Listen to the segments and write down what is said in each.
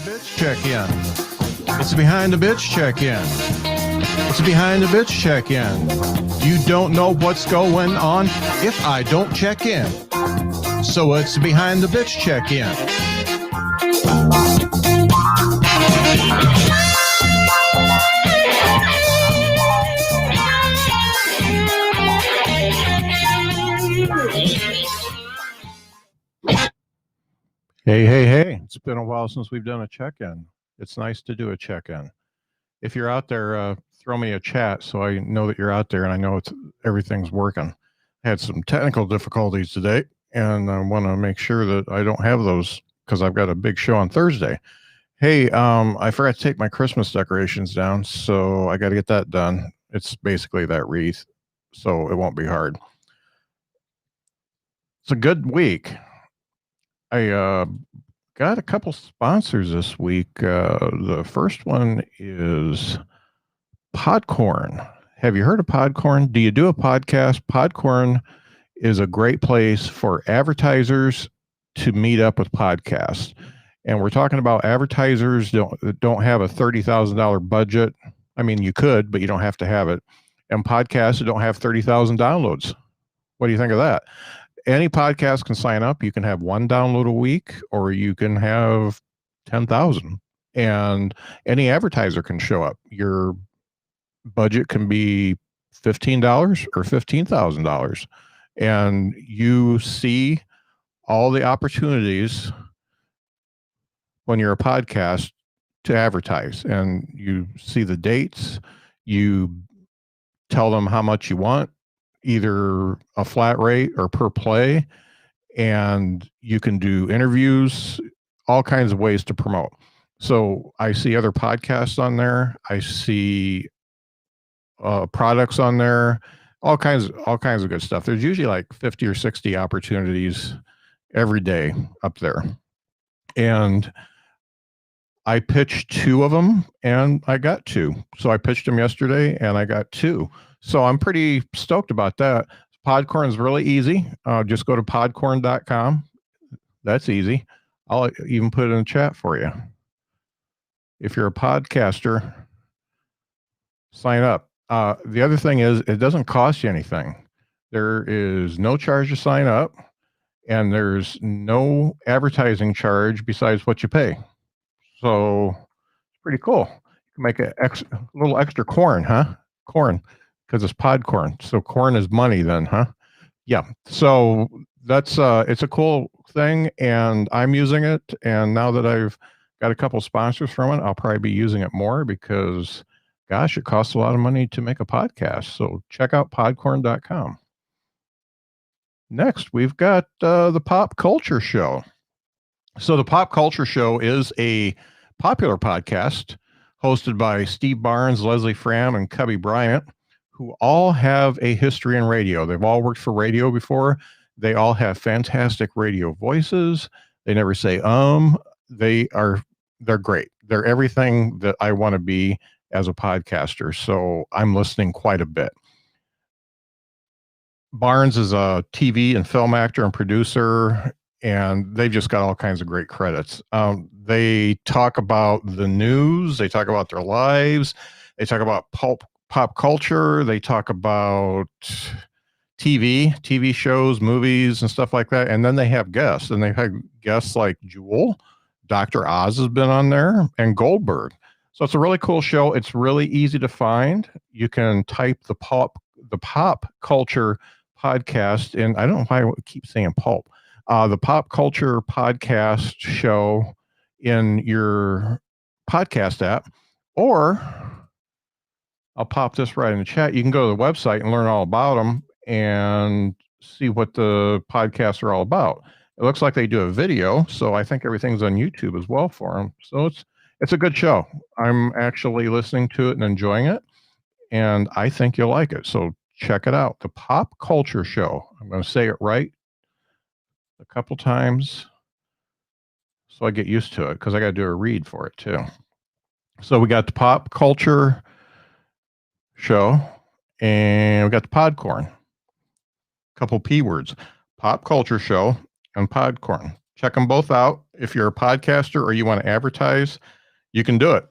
bitch check-in. It's behind the bitch check-in. It's behind the bitch check-in. You don't know what's going on if I don't check in. So it's behind the bitch check-in. Hey. It's been a while since we've done a check-in. It's nice to do a check-in. If you're out there, throw me a chat so I know that you're out there and I know everything's working. I had some technical difficulties today, and I want to make sure that I don't have those because I've got a big show on Thursday. Hey, I forgot to take my Christmas decorations down, so I got to get that done. It's basically that wreath, so it won't be hard. It's a good week. I got a couple sponsors this week. The first one is Podcorn. Have you heard of Podcorn? Do you do a podcast? Podcorn is a great place for advertisers to meet up with podcasts. And we're talking about advertisers don't have a $30,000 budget. I mean, you could, but you don't have to have it. And podcasts that don't have 30,000 downloads. What do you think of that? Any podcast can sign up. You can have one download a week, or you can have 10,000. And any advertiser can show up. Your budget can be $15 or $15,000. And you see all the opportunities when you're a podcast to advertise. And you see the dates. You tell them how much you want, either a flat rate or per play, and you can do interviews, all kinds of ways to promote. So I see other podcasts on there. I see products on there, all kinds of good stuff. There's usually like 50 or 60 opportunities every day up there. And I pitched 2 of them and I got 2. So I pitched them yesterday and I got 2. So I'm pretty stoked about that. Podcorn is really easy. Just go to podcorn.com. That's easy. I'll even put it in the chat for you. If you're a podcaster, sign up. The other thing is it doesn't cost you anything. There is no charge to sign up, and there's no advertising charge besides what you pay. So it's pretty cool. You can make a little extra corn, huh? Corn. Because it's Podcorn. So corn is money then, huh? Yeah. So that's it's a cool thing, and I'm using it. And now that I've got a couple sponsors from it, I'll probably be using it more because, gosh, it costs a lot of money to make a podcast. So check out podcorn.com. Next, we've got the Pop Culture Show. So the Pop Culture Show is a popular podcast hosted by Steve Barnes, Leslie Fram, and Cubby Bryant, who all have a history in radio. They've all worked for radio before. They all have fantastic radio voices. They never say, they're great. They're everything that I want to be as a podcaster. So I'm listening quite a bit. Barnes is a TV and film actor and producer, and they've just got all kinds of great credits. They talk about the news. They talk about their lives. They talk about pop culture. They talk about TV shows, movies, and stuff like that. And then they have guests, and they've had guests like Jewel, Dr. Oz has been on there, and Goldberg. So it's a really cool show. It's really easy to find. You can type the pop culture podcast, and I don't know why I keep saying pulp. The Pop Culture Podcast Show in your podcast app, or I'll pop this right in the chat. You can go to the website and learn all about them and see what the podcasts are all about. It looks like they do a video, so I think everything's on YouTube as well for them. So it's a good show. I'm actually listening to it and enjoying it, and I think you'll like it. So check it out. The Pop Culture Show. I'm going to say it right a couple times so I get used to it, because I got to do a read for it too. So we got the Pop Culture Show, and we got the Podcorn. A couple P words. Pop Culture Show and Podcorn. Check them both out. If you're a podcaster or you want to advertise, you can do it.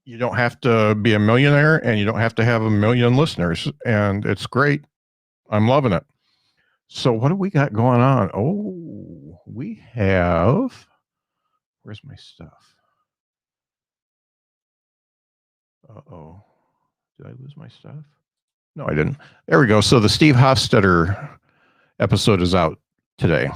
You don't have to be a millionaire and you don't have to have a million listeners. And it's great. I'm loving it. So what do we got going on? Oh, we have, where's my stuff? Uh-oh. Did I lose my stuff? No, I didn't. There we go. So the Steve Hofstetter episode is out today.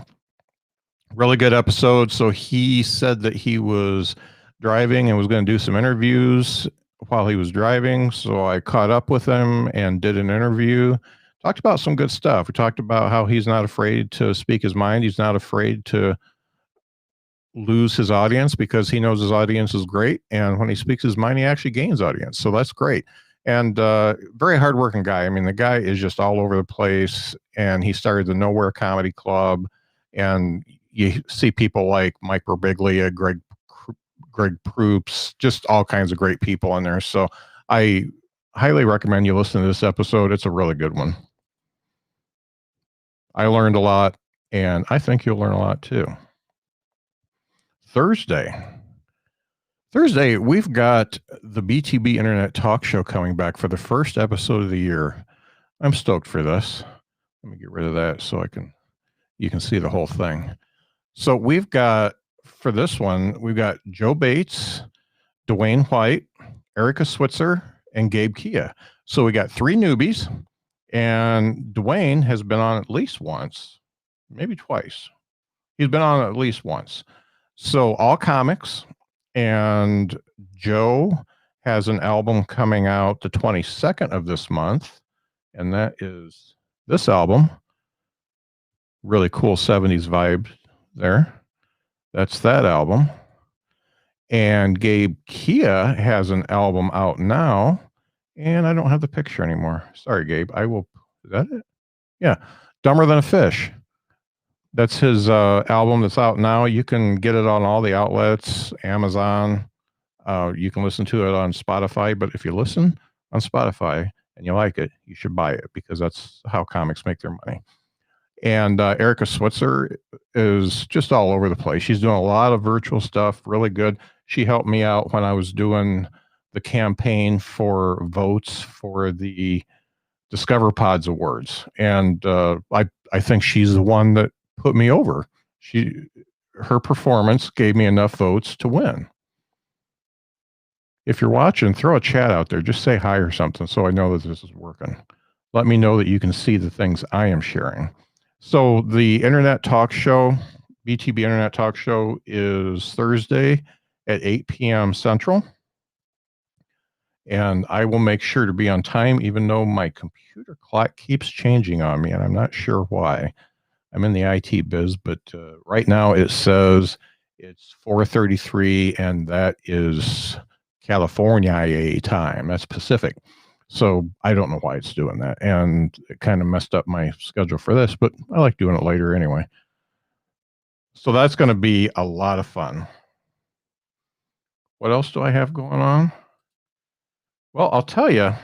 Really good episode. So he said that he was driving and was going to do some interviews while he was driving. So I caught up with him and did an interview. Talked about some good stuff. We talked about how he's not afraid to speak his mind. He's not afraid to lose his audience because he knows his audience is great. And when he speaks his mind, he actually gains audience. So that's great. And very hardworking guy. I mean, the guy is just all over the place. And he started the Nowhere Comedy Club. And you see people like Mike Birbiglia, Greg Proops, just all kinds of great people in there. So I highly recommend you listen to this episode. It's a really good one. I learned a lot, and I think you'll learn a lot too. Thursday, we've got the BTB Internet Talk Show coming back for the first episode of the year. I'm stoked for this. Let me get rid of that so you can see the whole thing. So we've got, for this one, we've got Joe Bates, Dwayne White, Erica Switzer, and Gabe Kia. So we got 3 newbies, and Dwayne has been on at least once, maybe twice. He's been on at least once. So all comics, and Joe has an album coming out the 22nd of this month, and that is this album. Really cool 70s vibe there. That's that album. And Gabe Kia has an album out now, and I don't have the picture anymore. Sorry, Gabe. Is that it? Yeah. Dumber Than a Fish. That's his album that's out now. You can get it on all the outlets, Amazon. You can listen to it on Spotify. But if you listen on Spotify and you like it, you should buy it because that's how comics make their money. And Erica Switzer is just all over the place. She's doing a lot of virtual stuff, really good. She helped me out when I was doing the campaign for votes for the Discover Pods Awards. And I think she's the one that put me over. Her performance gave me enough votes to win. If you're watching, throw a chat out there. Just say hi or something so I know that this is working. Let me know that you can see the things I am sharing. So the Internet Talk Show, BTB Internet Talk Show, is Thursday at 8 p.m. Central. And I will make sure to be on time, even though my computer clock keeps changing on me, and I'm not sure why. I'm in the IT biz, but right now it says it's 4:33, and that is California time. That's Pacific. So I don't know why it's doing that. And it kind of messed up my schedule for this, but I like doing it later anyway. So that's going to be a lot of fun. What else do I have going on? Well, I'll tell you,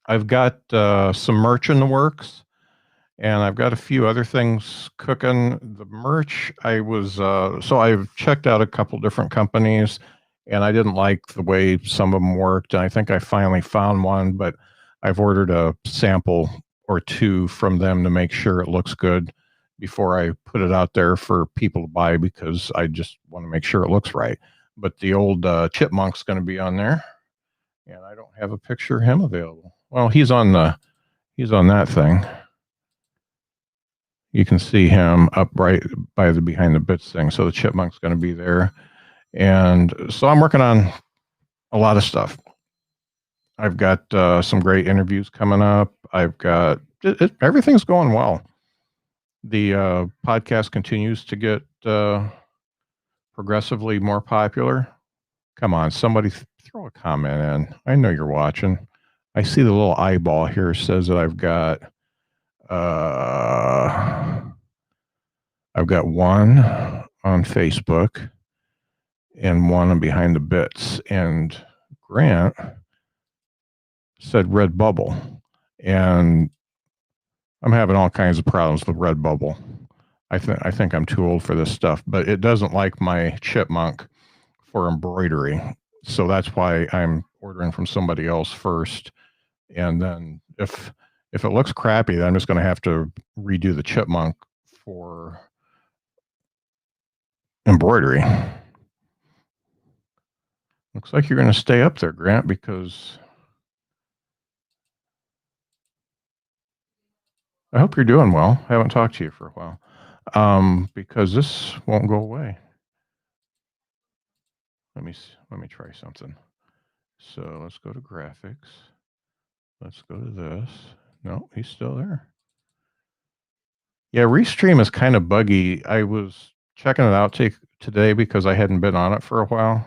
I've got some merch in the works, and I've got a few other things cooking. The merch, so I've checked out a couple different companies, and I didn't like the way some of them worked. And I think I finally found one, but I've ordered a sample or 2 from them to make sure it looks good before I put it out there for people to buy, because I just want to make sure it looks right. But the old Chipmunk's going to be on there, and I don't have a picture of him available. Well, he's on that thing. You can see him up right by the behind the bits thing. So the Chipmunk's going to be there. And so I'm working on a lot of stuff. I've got some great interviews coming up. Everything's going well. The podcast continues to get progressively more popular. Come on, somebody throw a comment in. I know you're watching. I see the little eyeball here says that I've got one on Facebook and one on Behind the Bits. And Grant said Redbubble. And I'm having all kinds of problems with Redbubble. I think I'm too old for this stuff, but it doesn't like my chipmunk for embroidery. So that's why I'm ordering from somebody else first. And then if it looks crappy, then I'm just going to have to redo the chipmunk for embroidery. Looks like you're going to stay up there, Grant, because I hope you're doing well. I haven't talked to you for a while, because this won't go away. Let me try something. So let's go to graphics. Let's go to this. No, he's still there. Yeah, Restream is kind of buggy. I was checking it out today because I hadn't been on it for a while.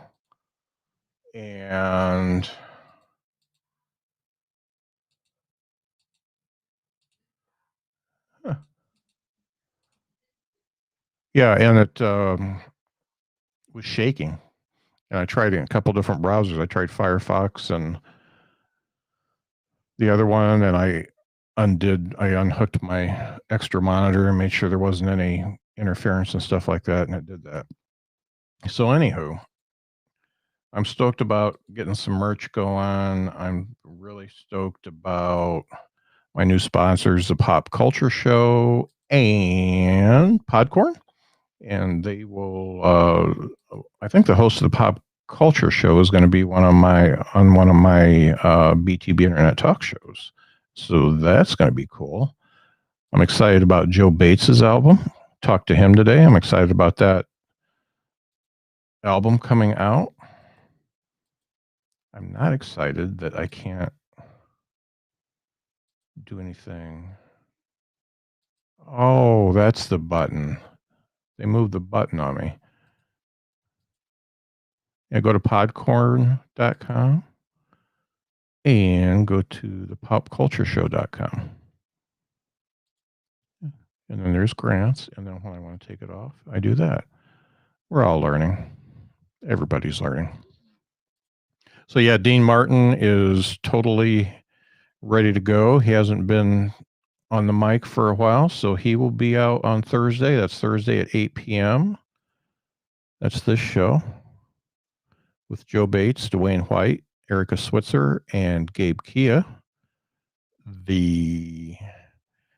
And yeah, and it was shaking. And I tried it in a couple different browsers. I tried Firefox and the other one, and I unhooked my extra monitor and made sure there wasn't any interference and stuff like that, and it did that. So anywho, I'm stoked about getting some merch going. I'm really stoked about my new sponsors, the Pop Culture Show and Podcorn. And they will, I think the host of the Pop Culture Show is going to be on one of my BTB Internet Talk shows. So that's going to be cool. I'm excited about Joe Bates's album. Talked to him today. I'm excited about that album coming out. I'm not excited that I can't do anything. Oh, that's the button. They moved the button on me. Yeah, go to podcorn.com and go to the popcultureshow.com. And then there's grants. And then when I want to take it off, I do that. We're all learning. Everybody's learning. So yeah, Dean Martin is totally ready to go. He hasn't been on the mic for a while, so he will be out on Thursday. That's Thursday at 8 p.m. That's this show with Joe Bates, Dwayne White, Erica Switzer, and Gabe Kia. The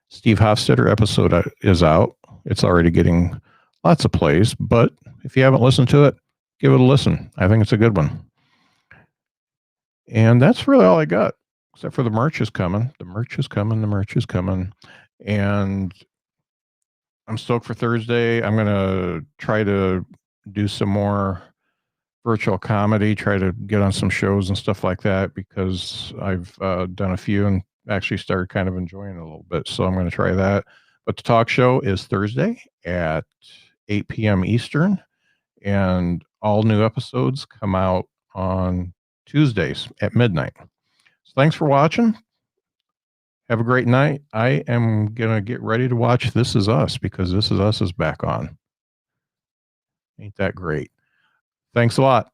Steve Hofstetter episode is out. It's already getting lots of plays, but if you haven't listened to it, give it a listen. I think it's a good one. And that's really all I got, except for the merch is coming. The merch is coming. The merch is coming. And I'm stoked for Thursday. I'm going to try to do some more virtual comedy, try to get on some shows and stuff like that, because I've done a few and actually started kind of enjoying it a little bit. So I'm going to try that. But the talk show is Thursday at 8 p.m. Eastern, and all new episodes come out on Tuesdays at midnight. So thanks for watching. Have a great night. I am going to get ready to watch This Is Us, because This Is Us is back on. Ain't that great? Thanks a lot.